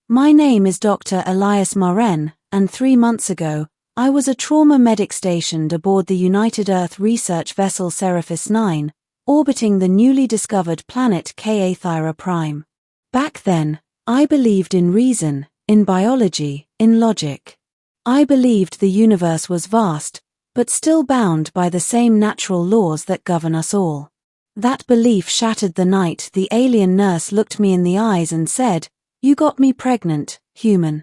My name is Dr. Elias Maren, and 3 months ago, I was a trauma medic stationed aboard the United Earth research vessel Serapis 9, orbiting the newly discovered planet Ka Thyra Prime. Back then, I believed in reason, in biology, in logic. I believed the universe was vast, but still bound by the same natural laws that govern us all. That belief shattered the night the alien nurse looked me in the eyes and said, "You got me pregnant, human."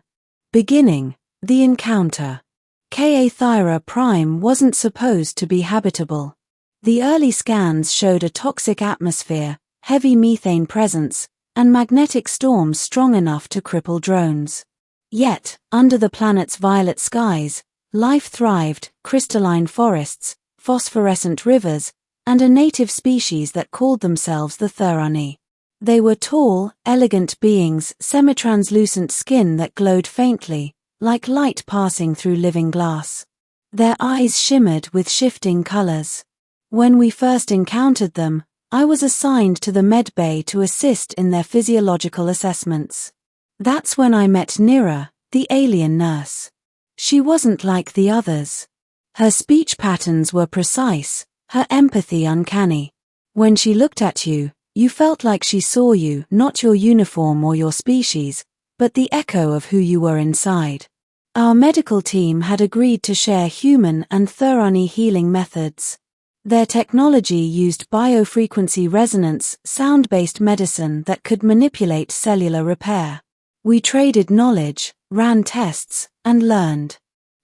Beginning, the encounter. Ka Thyra Prime wasn't supposed to be habitable. The early scans showed a toxic atmosphere, heavy methane presence, and magnetic storms strong enough to cripple drones. Yet, under the planet's violet skies, life thrived: crystalline forests, phosphorescent rivers, and a native species that called themselves the Thurani. They were tall, elegant beings, semi-translucent skin that glowed faintly, like light passing through living glass. Their eyes shimmered with shifting colors. When we first encountered them, I was assigned to the Medbay to assist in their physiological assessments. That's when I met Nira, the alien nurse. She wasn't like the others. Her speech patterns were precise, her empathy uncanny. When she looked at you, you felt like she saw you, not your uniform or your species, but the echo of who you were inside. Our medical team had agreed to share human and Thurani healing methods. Their technology used biofrequency resonance, sound-based medicine that could manipulate cellular repair. We traded knowledge, ran tests, and learned.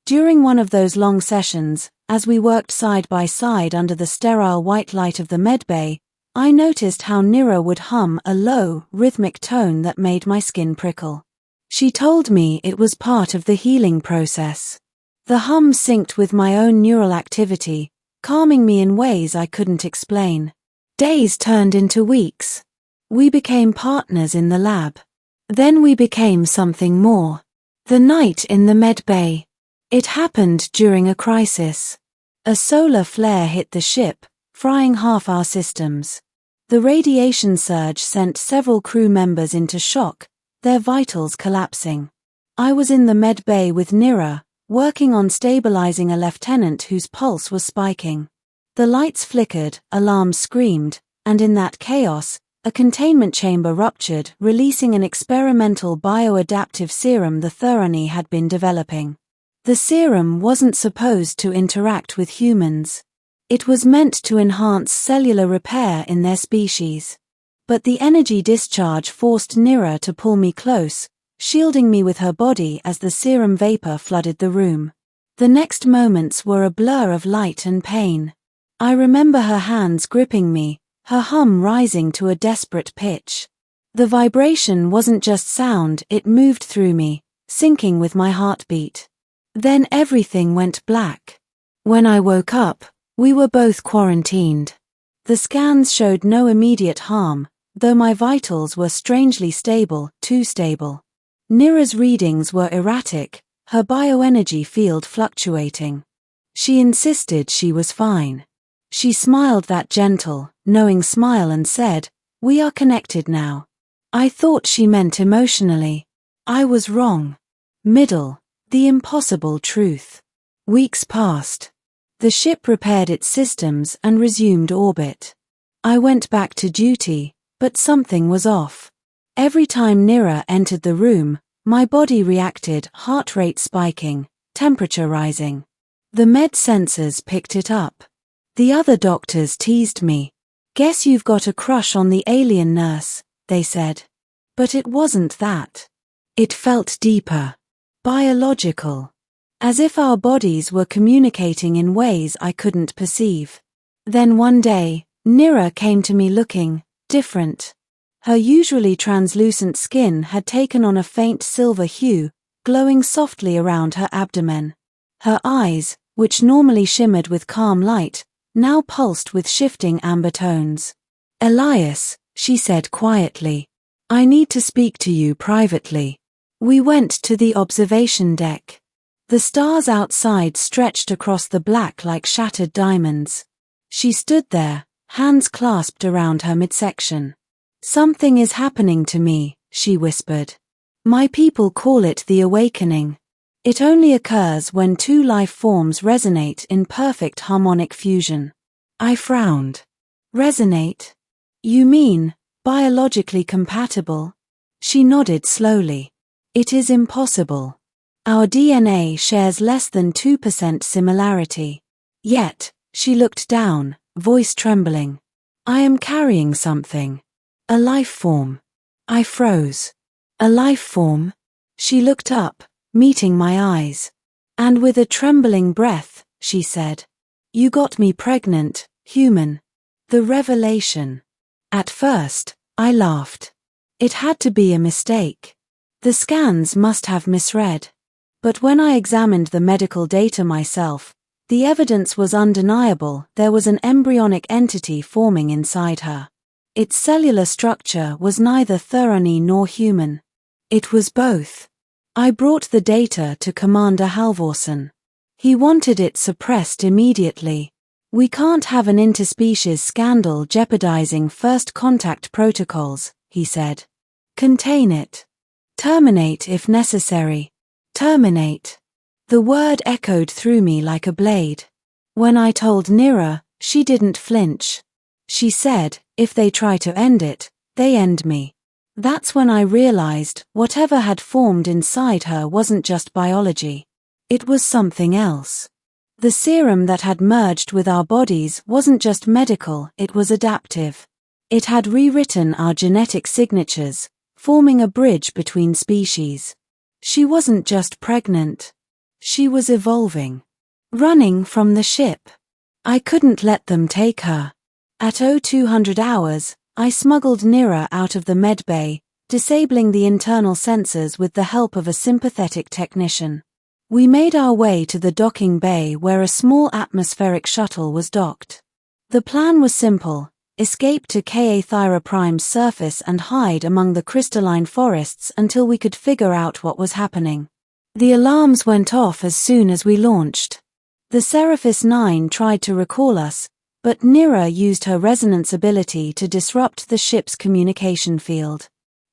During one of those long sessions, as we worked side by side under the sterile white light of the Medbay, I noticed how Nira would hum a low, rhythmic tone that made my skin prickle. She told me it was part of the healing process. The hum synced with my own neural activity, calming me in ways I couldn't explain. Days turned into weeks. We became partners in the lab. Then we became something more. The night in the Medbay. It happened during a crisis. A solar flare hit the ship, frying half our systems. The radiation surge sent several crew members into shock, their vitals collapsing. I was in the Medbay with Nira, working on stabilizing a lieutenant whose pulse was spiking. The lights flickered, alarms screamed, and in that chaos, a containment chamber ruptured, releasing an experimental bioadaptive serum the Thurani had been developing. The serum wasn't supposed to interact with humans. It was meant to enhance cellular repair in their species. But the energy discharge forced Nira to pull me close, shielding me with her body as the serum vapor flooded the room. The next moments were a blur of light and pain. I remember her hands gripping me, her hum rising to a desperate pitch. The vibration wasn't just sound, it moved through me, syncing with my heartbeat. Then everything went black. When I woke up, we were both quarantined. The scans showed no immediate harm, though my vitals were strangely stable, too stable. Nira's readings were erratic, her bioenergy field fluctuating. She insisted she was fine. She smiled that gentle, knowing smile and said, "We are connected now." I thought she meant emotionally. I was wrong. Middle, the impossible truth. Weeks passed. The ship repaired its systems and resumed orbit. I went back to duty, but something was off. Every time Nira entered the room, my body reacted, heart rate spiking, temperature rising. The med sensors picked it up. The other doctors teased me. "Guess you've got a crush on the alien nurse," they said. But it wasn't that. It felt deeper. Biological. As if our bodies were communicating in ways I couldn't perceive. Then one day, Nira came to me looking different. Her usually translucent skin had taken on a faint silver hue, glowing softly around her abdomen. Her eyes, which normally shimmered with calm light, now pulsed with shifting amber tones. "Elias," she said quietly, "I need to speak to you privately." We went to the observation deck. The stars outside stretched across the black like shattered diamonds. She stood there, hands clasped around her midsection. "Something is happening to me," she whispered. My people call it the awakening. It only occurs when two life forms resonate in perfect harmonic fusion. I frowned. Resonate? You mean, biologically compatible? She nodded slowly. It is impossible. Our DNA shares less than 2% similarity. Yet, she looked down, voice trembling. I am carrying something. A life form. I froze. A life form? She looked up, meeting my eyes. And with a trembling breath, she said, "You got me pregnant, human." The revelation. At first, I laughed. It had to be a mistake. The scans must have misread. But when I examined the medical data myself, the evidence was undeniable. There was an embryonic entity forming inside her. Its cellular structure was neither Thurani nor human. It was both. I brought the data to Commander Halvorsen. He wanted it suppressed immediately. We can't have an interspecies scandal jeopardizing first contact protocols, he said. Contain it. Terminate if necessary. Terminate. The word echoed through me like a blade. When I told Nira, she didn't flinch. She said, if they try to end it, they end me. That's when I realized whatever had formed inside her wasn't just biology. It was something else. The serum that had merged with our bodies wasn't just medical, it was adaptive. It had rewritten our genetic signatures, forming a bridge between species. She wasn't just pregnant. She was evolving. Running from the ship. I couldn't let them take her. At 0200 hours, I smuggled Nira out of the Medbay, disabling the internal sensors with the help of a sympathetic technician. We made our way to the docking bay where a small atmospheric shuttle was docked. The plan was simple: escape to Ka Thyra Prime's surface and hide among the crystalline forests until we could figure out what was happening. The alarms went off as soon as we launched. The Seraphis 9 tried to recall us, but Nira used her resonance ability to disrupt the ship's communication field.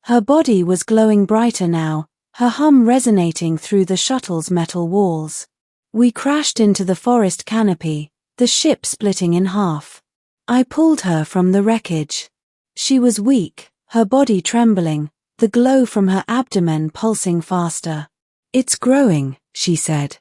Her body was glowing brighter now, her hum resonating through the shuttle's metal walls. We crashed into the forest canopy, the ship splitting in half. I pulled her from the wreckage. She was weak, her body trembling, the glow from her abdomen pulsing faster. "It's growing," she said.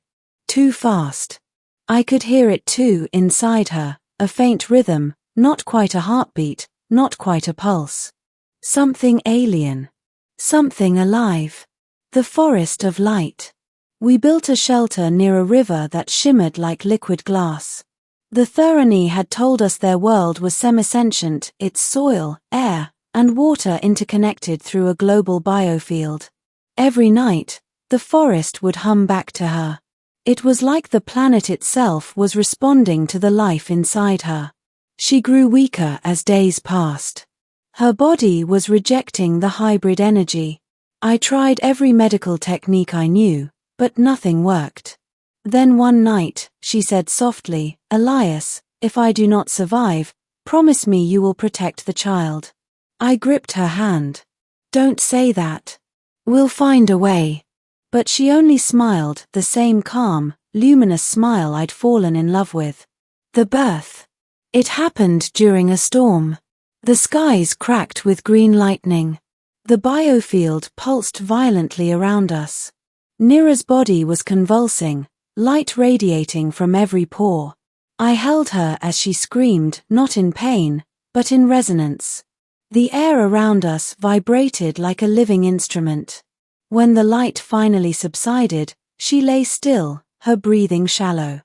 "Too fast." I could hear it too inside her, a faint rhythm, not quite a heartbeat, not quite a pulse. Something alien. Something alive. The forest of light. We built a shelter near a river that shimmered like liquid glass. The Thurani had told us their world was semisentient, its soil, air, and water interconnected through a global biofield. Every night, the forest would hum back to her. It was like the planet itself was responding to the life inside her. She grew weaker as days passed. Her body was rejecting the hybrid energy. I tried every medical technique I knew, but nothing worked. Then one night, she said softly, "Elias, if I do not survive, promise me you will protect the child." I gripped her hand. "Don't say that. We'll find a way." But she only smiled, the same calm, luminous smile I'd fallen in love with. The birth. It happened during a storm. The skies cracked with green lightning. The biofield pulsed violently around us. Nira's body was convulsing, light radiating from every pore. I held her as she screamed, not in pain, but in resonance. The air around us vibrated like a living instrument. When the light finally subsided, she lay still, her breathing shallow.